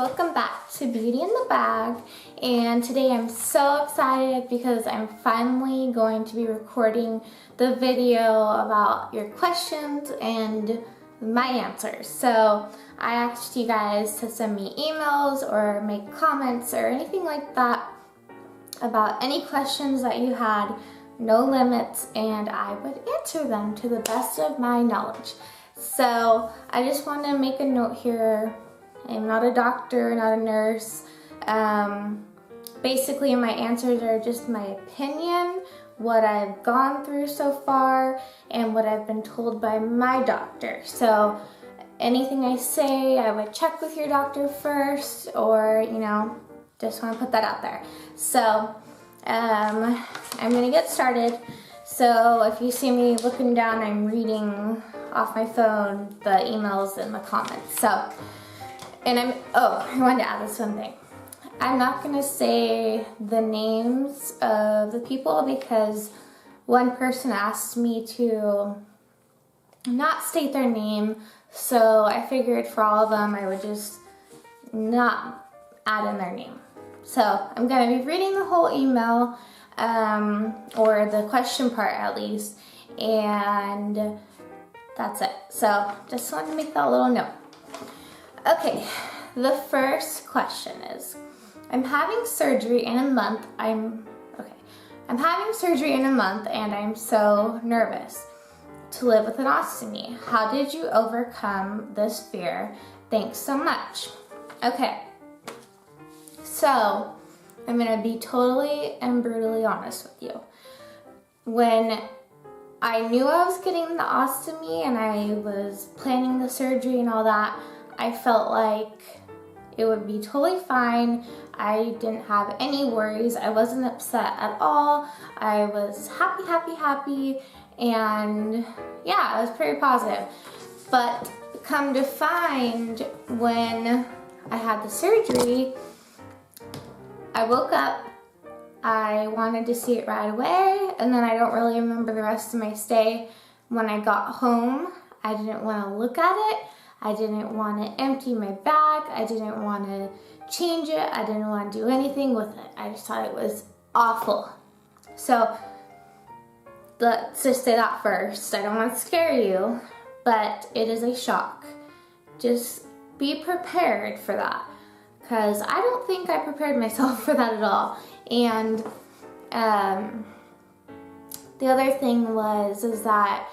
welcome back to Beauty in the Bag, and today I'm so excited because I'm finally going to be recording the video about your questions and my answers. So I asked you guys to send me emails or make comments or anything like that about any questions that you had, no limits, and I would answer them to the best of my knowledge. So I just want to make a note here. I'm not a doctor, not a nurse. Basically my answers are just my opinion, what I've gone through so far, and what I've been told by my doctor. So anything I say, I would check with your doctor first, or, you know, just want to put that out there. So I'm going to get started. So if you see me looking down, I'm reading off my phone the emails and the comments. So, and I wanted to add this one thing. I'm not going to say the names of the people because one person asked me to not state their name, so I figured for all of them I would just not add in their name. So I'm going to be reading the whole email, or the question part at least, and that's it. So just wanted to make that little note. Okay, the first question is, I'm having surgery in a month. I'm having surgery in a month and I'm so nervous to live with an ostomy. How did you overcome this fear? Thanks so much. Okay, so I'm gonna be totally and brutally honest with you. When I knew I was getting the ostomy and I was planning the surgery and all that, I felt like it would be totally fine. I didn't have any worries. I wasn't upset at all. I was happy, and yeah, it was pretty positive. But come to find, when I had the surgery, I woke up, I wanted to see it right away, and then I don't really remember the rest of my stay. When I got home, I didn't want to look at it. I didn't want to empty my bag. I didn't want to change it. I didn't want to do anything with it. I just thought it was awful. So let's just say that first. I don't want to scare you, but it is a shock. Just be prepared for that, because I don't think I prepared myself for that at all. And the other thing is that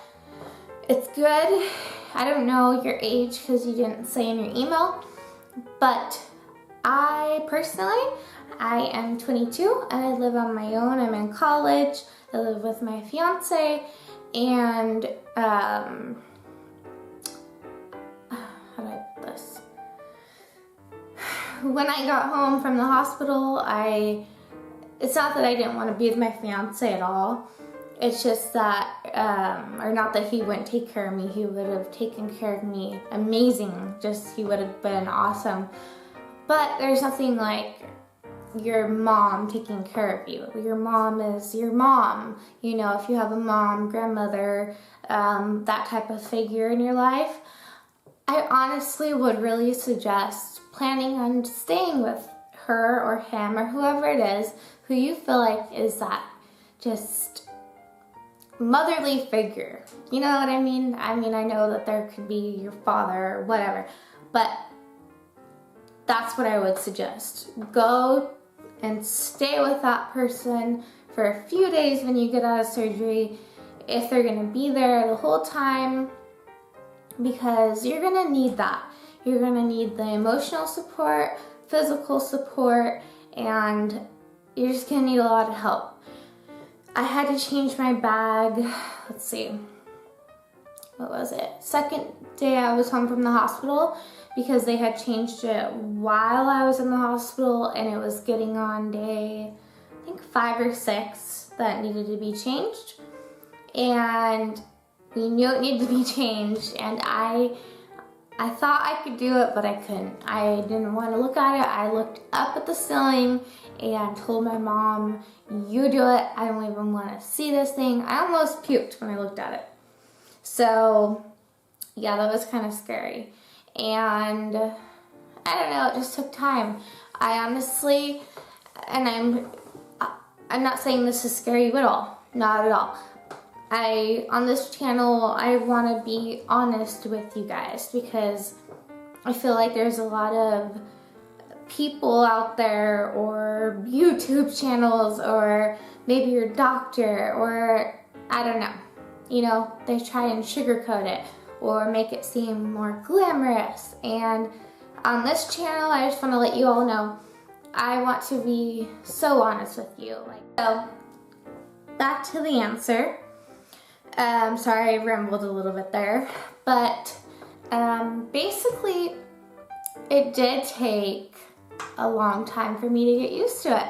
it's good. I don't know your age because you didn't say in your email, but I am 22 and I live on my own. I'm in college. I live with my fiance, and how do I put this? When I got home from the hospital, it's not that I didn't want to be with my fiance at all. It's just that, or not that he wouldn't take care of me. He would have taken care of me amazing. Just, he would have been awesome. But there's nothing like your mom taking care of you. Your mom is your mom. You know, if you have a mom, grandmother, that type of figure in your life, I honestly would really suggest planning on staying with her or him or whoever it is who you feel like is that just motherly figure. You know what I mean? I know that there could be your father or whatever, but that's what I would suggest. Go and stay with that person for a few days when you get out of surgery, if they're gonna be there the whole time, because you're gonna need that. You're gonna need the emotional support, physical support, and you're just gonna need a lot of help. I had to change my bag, let's see, what was it? Second day I was home from the hospital, because they had changed it while I was in the hospital, and it was getting on day, I think 5 or 6 that needed to be changed. And we knew it needed to be changed, and I thought I could do it, but I couldn't. I didn't want to look at it. I looked up at the ceiling and told my mom, you do it. I don't even want to see this thing. I almost puked when I looked at it. So yeah, that was kind of scary. And I don't know, it just took time. I honestly, and I'm not saying this to scare you at all, not at all. On this channel, I want to be honest with you guys because I feel like there's a lot of people out there, or YouTube channels, or maybe your doctor, or I don't know, you know, they try and sugarcoat it or make it seem more glamorous. And on this channel, I just want to let you all know, I want to be so honest with you. So, back to the answer. Sorry I rambled a little bit there, but basically it did take a long time for me to get used to it.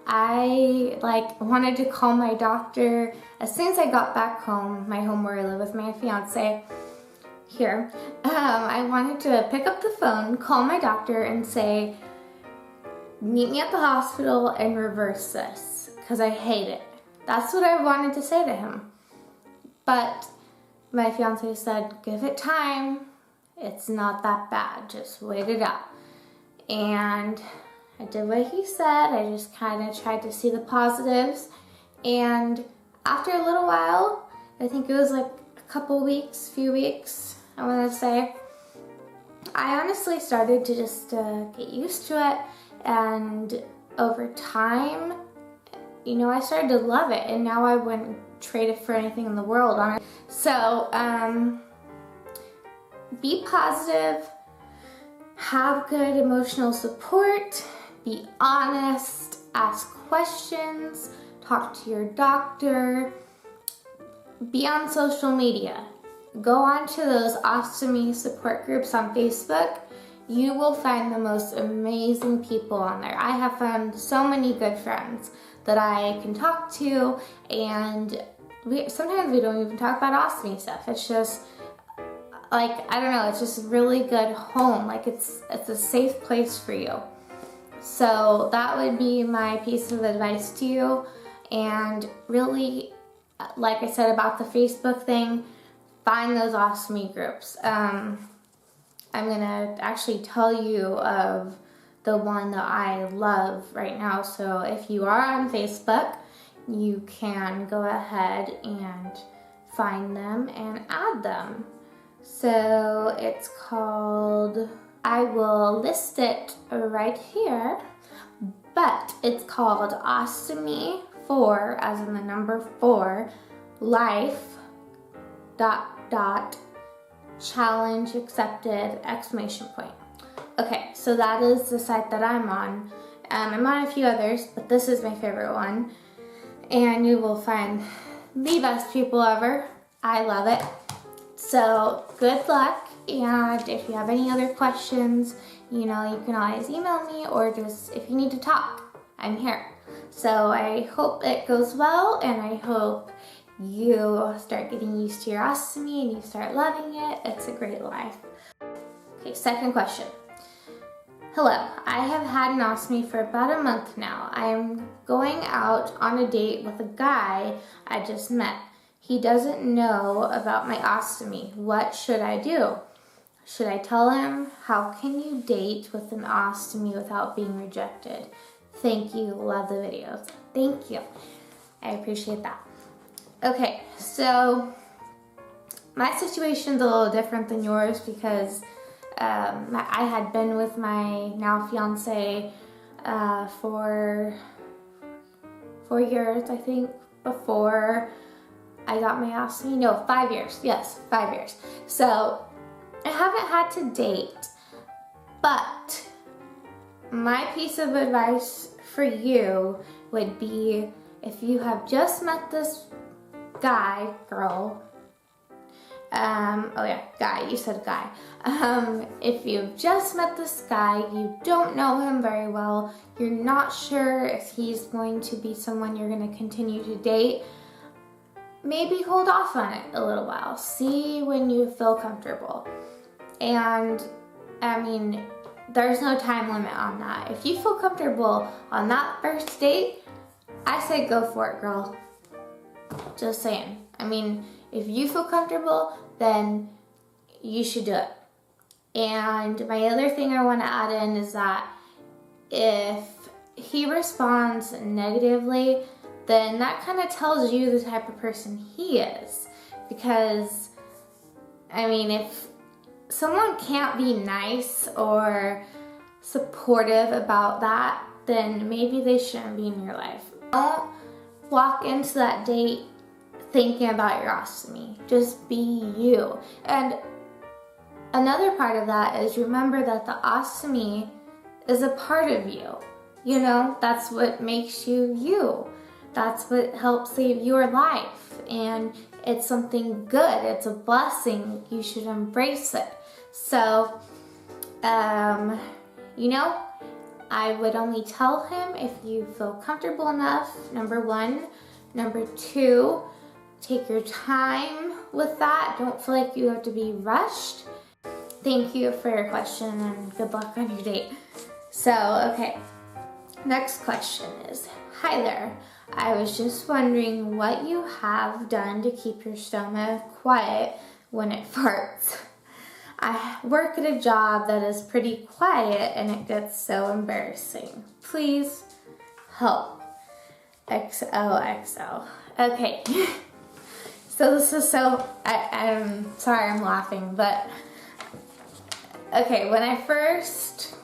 I wanted to call my doctor as soon as I got back home, my home where I live with my fiance here. I wanted to pick up the phone, call my doctor and say, meet me at the hospital and reverse this, because I hate it. That's what I wanted to say to him. But my fiance said, give it time. It's not that bad. Just wait it out. And I did what he said. I just kind of tried to see the positives. And after a little while, I think it was like a couple weeks, few weeks, I want to say, I honestly started to just get used to it. And over time, you know, I started to love it. And now I wouldn't trade it for anything in the world, honestly. So, be positive, have good emotional support, be honest, ask questions, talk to your doctor, be on social media. Go on to those Ostomy support groups on Facebook. You will find the most amazing people on there. I have found so many good friends that I can talk to, and sometimes we don't even talk about ostomy stuff. It's just like, I don't know, it's just a really good home. Like it's a safe place for you. So that would be my piece of advice to you. And really, like I said about the Facebook thing, find those ostomy groups. I'm gonna actually tell you of the one that I love right now. So if you are on Facebook, you can go ahead and find them and add them. So it's called, I will list it right here, but it's called Ostomy 4, as in the number 4, life, ... challenge accepted, ! Okay, so that is the site that I'm on. I'm on a few others, but this is my favorite one. And you will find the best people ever. I love it. So good luck, and if you have any other questions, you know, you can always email me, or just if you need to talk, I'm here. So I hope it goes well, and I hope you start getting used to your ostomy and you start loving it. It's a great life. Okay, second question. Hello, I have had an ostomy for about a month now. I'm going out on a date with a guy I just met. He doesn't know about my ostomy. What should I do? Should I tell him? How can you date with an ostomy without being rejected? Thank you. Love the videos. Thank you. I appreciate that. Okay, so my situation's a little different than yours because I had been with my now fiance for 4 years, I think, before I got my ostomy. No, 5 years. Yes, 5 years. So I haven't had to date, but my piece of advice for you would be, if you have just met this guy, girl, oh yeah, guy, you said guy. If you've just met this guy, you don't know him very well, you're not sure if he's going to be someone you're going to continue to date, maybe hold off on it a little while. See when you feel comfortable. And I mean, there's no time limit on that. If you feel comfortable on that first date, I say go for it, girl. Just saying. I mean, if you feel comfortable, then you should do it. And my other thing I want to add in is that if he responds negatively, then that kind of tells you the type of person he is. Because, I mean, if someone can't be nice or supportive about that, then maybe they shouldn't be in your life. Don't walk into that date thinking about your ostomy. Just be you. And another part of that is remember that the ostomy is a part of you. You know, that's what makes you you. That's what helps save your life. And it's something good. It's a blessing. You should embrace it. So, you know, I would only tell him if you feel comfortable enough, number one. Number two, take your time with that. Don't feel like you have to be rushed. Thank you for your question and good luck on your date. So, okay, next question is, hi there. I was just wondering what you have done to keep your stoma quiet when it farts. I work at a job that is pretty quiet and it gets so embarrassing. Please help. XOXO. Okay. So this is I'm sorry I'm laughing, but okay, when I first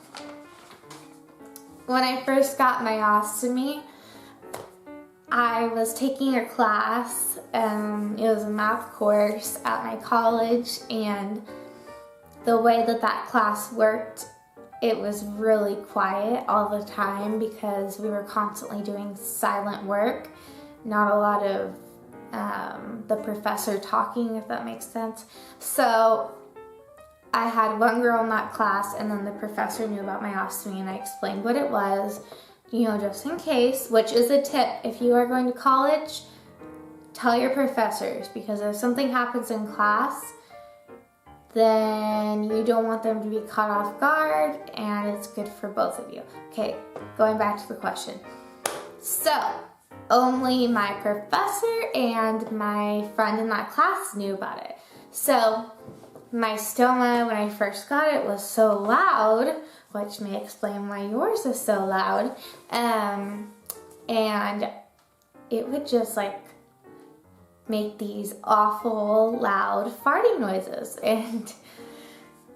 got my ostomy, I was taking a class, it was a math course at my college, and the way that class worked, it was really quiet all the time because we were constantly doing silent work, not a lot of the professor talking, if that makes sense. So I had one girl in that class, and then the professor knew about my ostomy, and I explained what it was, you know, just in case, which is a tip. If you are going to college, tell your professors, because if something happens in class, then you don't want them to be caught off guard, and it's good for both of you. Okay, going back to the question. So, only my professor and my friend in that class knew about it. So, my stoma, when I first got it, was so loud, which may explain why yours is so loud, and it would just like make these awful loud farting noises. And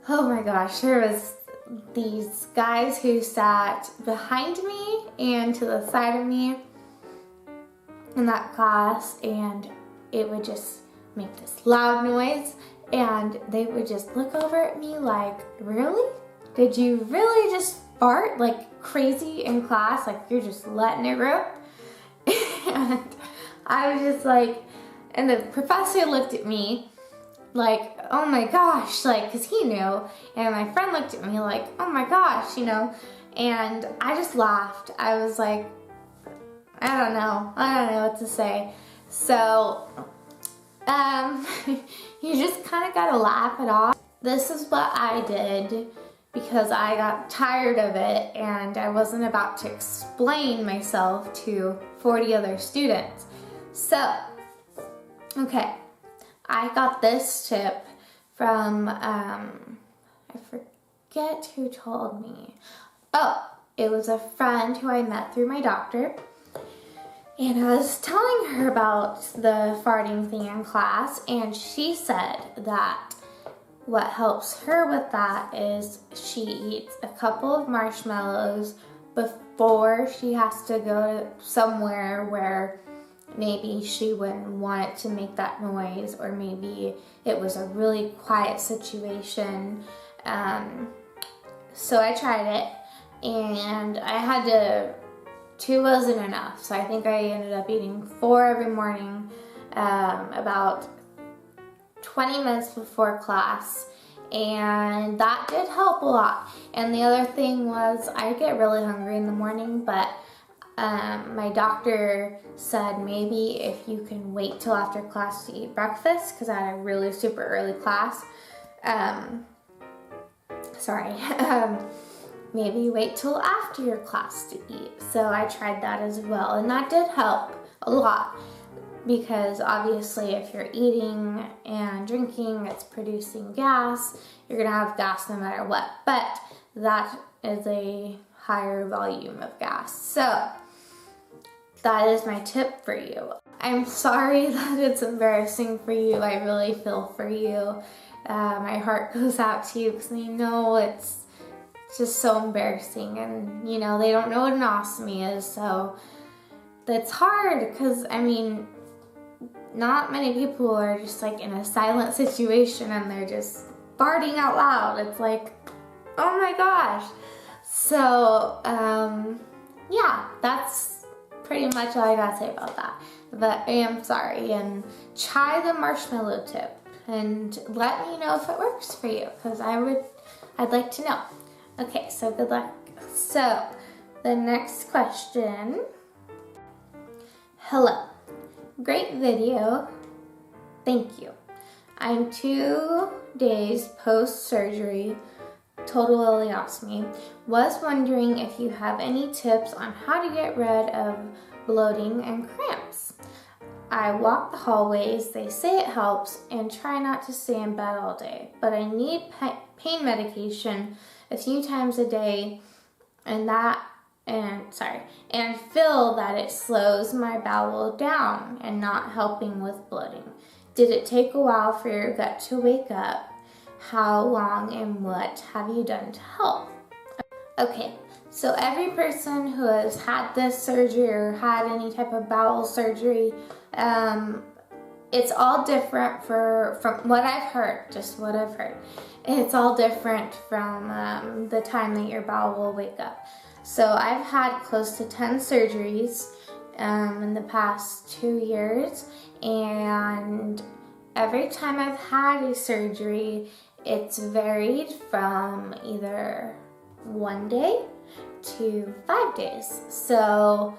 oh my gosh, there was these guys who sat behind me and to the side of me in that class, and it would just make this loud noise, and they would just look over at me like, really? Did you really just fart like crazy in class? Like you're just letting it rip? And I was just like, and the professor looked at me like, oh my gosh, like, cause he knew, and my friend looked at me like, oh my gosh, you know, and I just laughed. I was like, I don't know what to say. So, you just kind of gotta laugh it off. This is what I did because I got tired of it and I wasn't about to explain myself to 40 other students. So, okay, I got this tip from, I forget who told me. Oh, it was a friend who I met through my doctor. And I was telling her about the farting thing in class, and she said that what helps her with that is she eats a couple of marshmallows before she has to go somewhere where maybe she wouldn't want it to make that noise, or maybe it was a really quiet situation. So I tried it, and I had to, 2 wasn't enough, so I think I ended up eating 4 every morning, about 20 minutes before class, and that did help a lot. And the other thing was I get really hungry in the morning, but my doctor said maybe if you can wait till after class to eat breakfast, because I had a really super early class. Maybe wait till after your class to eat. So I tried that as well, and that did help a lot. because obviously if you're eating and drinking, it's producing gas. You're gonna have gas no matter what, but that is a higher volume of gas. So that is my tip for you. I'm sorry that it's embarrassing for you. I really feel for you. My heart goes out to you because I know it's just so embarrassing, and you know, they don't know what an ostomy is, so that's hard because I mean, not many people are just like in a silent situation and they're just farting out loud. It's like, oh my gosh. So yeah, that's pretty much all I gotta say about that. But I am sorry, and try the marshmallow tip and let me know if it works for you, because I'd like to know. Okay, so good luck. So the next question. Hello, great video, thank you. I'm 2 days post-surgery, total ileostomy. Was wondering if you have any tips on how to get rid of bloating and cramps. I walk the hallways, they say it helps, and try not to stay in bed all day, but I need pain medication a few times a day, and feel that it slows my bowel down and not helping with bloating. Did it take a while for your gut to wake up? How long and what have you done to help? Okay, so every person who has had this surgery or had any type of bowel surgery, it's all different from what I've heard, just what I've heard. It's all different from the time that your bowel will wake up. So I've had close to 10 surgeries in the past 2 years, and every time I've had a surgery, it's varied from either 1 day to 5 days. So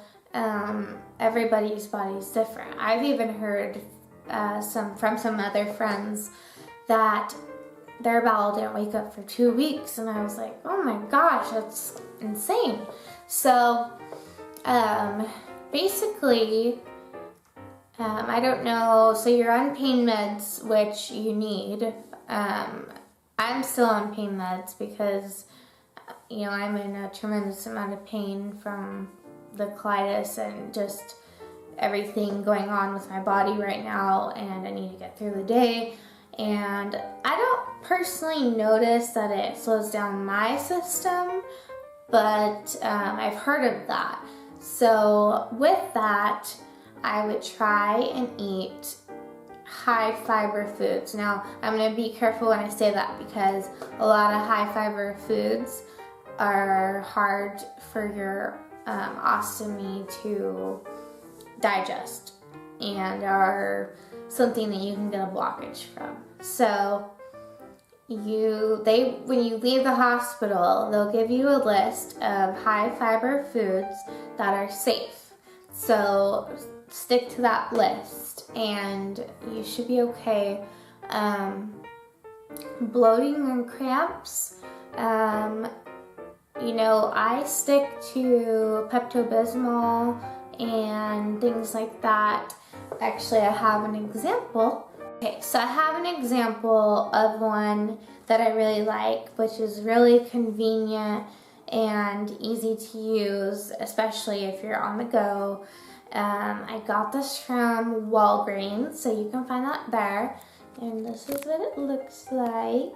everybody's body is different. I've even heard from some other friends that their bowel didn't wake up for 2 weeks, and I was like, oh my gosh, that's insane. So basically, I don't know, so you're on pain meds, which you need. I'm still on pain meds because, you know, I'm in a tremendous amount of pain from the colitis and just everything going on with my body right now, and I need to get through the day. And I don't personally notice that it slows down my system, but I've heard of that. So with that, I would try and eat high fiber foods. Now, I'm going to be careful when I say that because a lot of high fiber foods are hard for your ostomy to digest and are something that you can get a blockage from. So when you leave the hospital, they'll give you a list of high fiber foods that are safe. So stick to that list and you should be okay. Bloating and cramps, you know, I stick to Pepto-Bismol and things like that. Actually, I have an example. Okay, so I have an example of one that I really like, which is really convenient and easy to use, especially if you're on the go. I got this from Walgreens, so you can find that there. And this is what it looks like.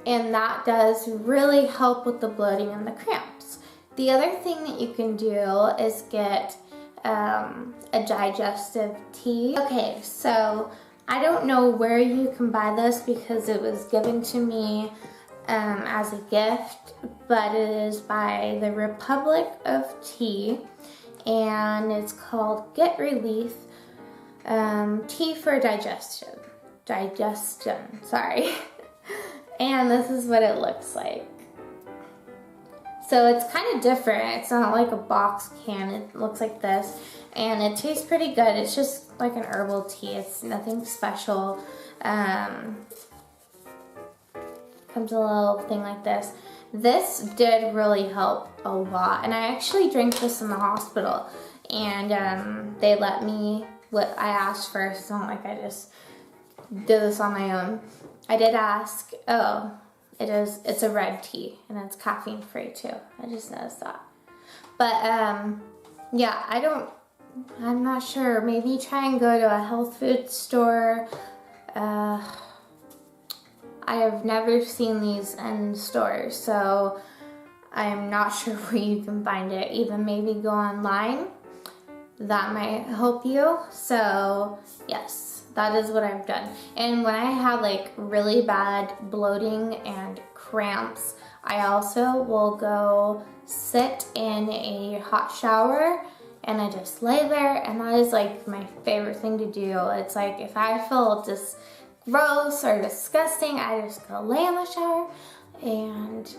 And that does really help with the bloating and the cramps. The other thing that you can do is get a digestive tea. Okay, so I don't know where you can buy this because it was given to me as a gift, but it is by the Republic of Tea, and it's called Get Relief Tea for Digestion, sorry. And this is what it looks like. So it's kind of different. It's not like a box can. It looks like this. And it tastes pretty good. It's just like an herbal tea. It's nothing special. Comes a little thing like this. This did really help a lot. And I actually drank this in the hospital. and they let me what I asked for. It's not like I just did this on my own. I did ask. Oh, it's a red tea, and it's caffeine free too. I just noticed that. But yeah, I'm not sure. Maybe try and go to a health food store. I have never seen these in stores, so I'm not sure where you can find it. Even maybe go online. That might help you. So yes, that is what I've done. And when I have like really bad bloating and cramps, I also will go sit in a hot shower and I just lay there, and that is like my favorite thing to do. It's like if I feel just gross or disgusting, I just go lay in the shower, and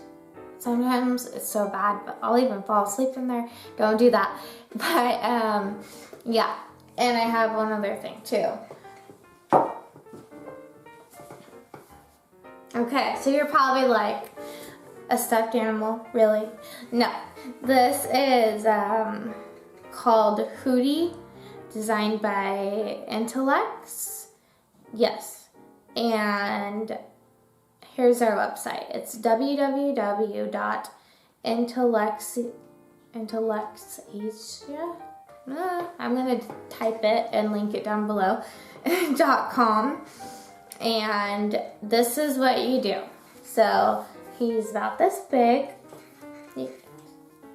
sometimes it's so bad, but I'll even fall asleep in there. Don't do that. But yeah, and I have one other thing too. Okay, so you're probably like, a stuffed animal, really? No, this is called Hootie, designed by Intellects. Yes, and here's our website. It's www.intellectsasia. I'm gonna type it and link it down below. .com, and this is what you do. So he's about this big.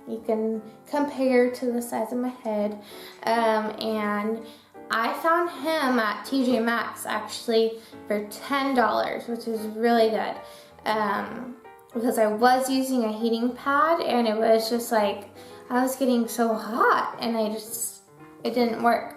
You can compare to the size of my head. And I found him at TJ Maxx actually for $10, which is really good. Because I was using a heating pad, and it was just like, I was getting so hot, and it didn't work.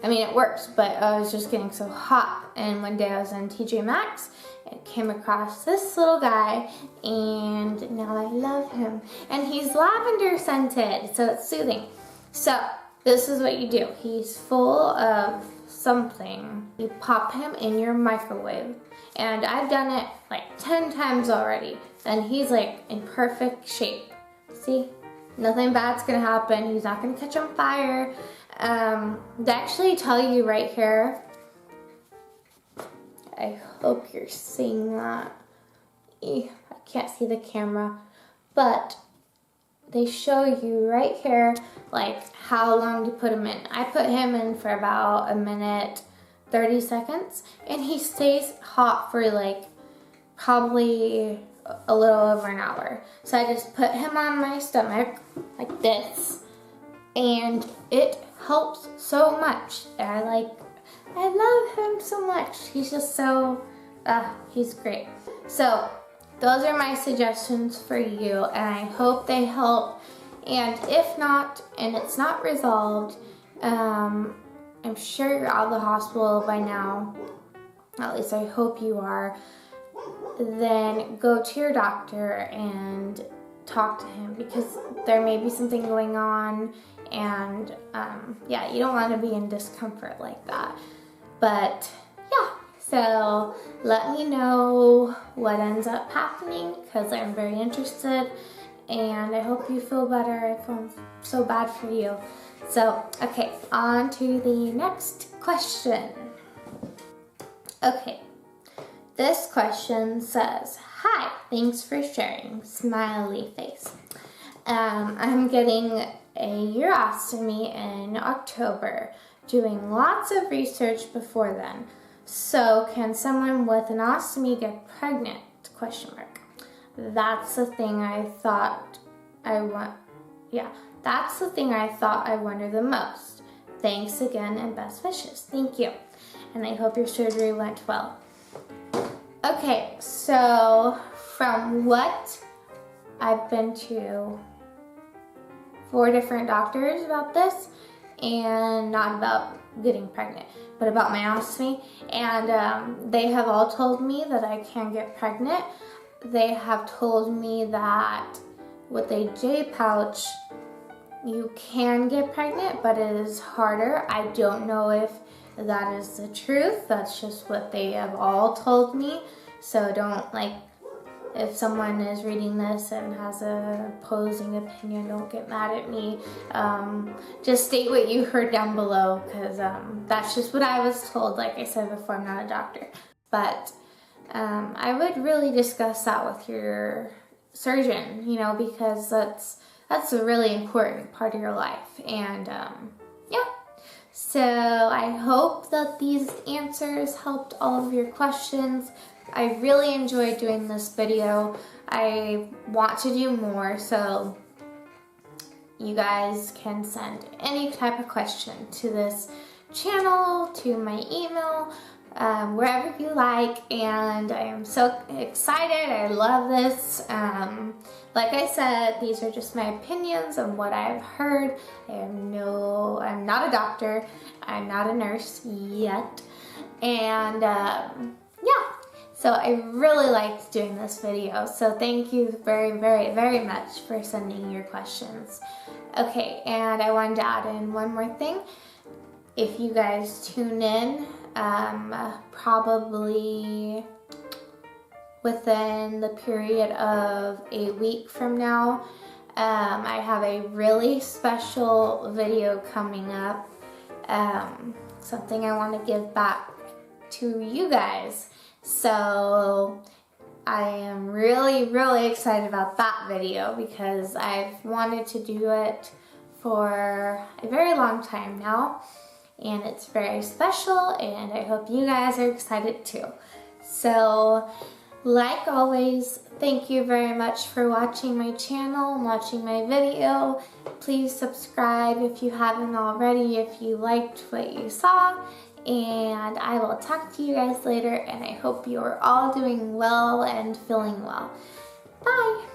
I mean, it works, but I was just getting so hot. And one day I was in TJ Maxx and came across this little guy, and now I love him. And he's lavender scented, so it's soothing. So this is what you do. He's full of something. You pop him in your microwave, and I've done it like 10 times already, and he's like in perfect shape. See? Nothing bad's gonna happen. He's not gonna catch on fire. They actually tell you right here, I hope you're seeing that. I can't see the camera, but they show you right here like how long to put him in. I put him in for about a minute, 30 seconds, and he stays hot for like probably a little over an hour. So I just put him on my stomach like this, and it helps so much. I love him so much. He's just so, he's great. So those are my suggestions for you, and I hope they help. And if not, and it's not resolved, I'm sure you're out of the hospital by now. At least I hope you are. Then go to your doctor and talk to him, because there may be something going on, and yeah, you don't want to be in discomfort like that. But yeah, so let me know what ends up happening, because I'm very interested, and I hope you feel better. I feel so bad for you. So, okay, on to the next question. Okay, this question says, hi, thanks for sharing, smiley face. I'm getting a urostomy in October, doing lots of research before then. So can someone with an ostomy get pregnant? Question mark. That's the thing I thought I want. Yeah, that's the thing I thought I wonder the most. Thanks again and best wishes. Thank you. And I hope your surgery went well. Okay, so from what I've been to 4 different doctors about this, and not about getting pregnant, but about my ostomy, and they have all told me that I can get pregnant. They have told me that with a J pouch, you can get pregnant, but it is harder. I don't know if that is the truth. That's just what they have all told me. So don't if someone is reading this and has an opposing opinion, don't get mad at me. Just state what you heard down below, because that's just what I was told. Like I said before, I'm not a doctor. But I would really discuss that with your surgeon, you know, because that's a really important part of your life. And yeah. So I hope that these answers helped all of your questions. I really enjoyed doing this video. I want to do more, so you guys can send any type of question to this channel, to my email, wherever you like, and I am so excited. I love this. Like I said, these are just my opinions on what I've heard. I'm not a doctor. I'm not a nurse yet. And yeah, so I really liked doing this video. So thank you very, very, very much for sending your questions. Okay, and I wanted to add in one more thing. If you guys tune in, probably within the period of a week from now, I have a really special video coming up, something I want to give back to you guys. So I am really, really excited about that video because I've wanted to do it for a very long time now, and it's very special, and I hope you guys are excited too. So, like always, thank you very much for watching my channel and watching my video. Please subscribe if you haven't already, if you liked what you saw. And I will talk to you guys later, and I hope you are all doing well and feeling well. Bye!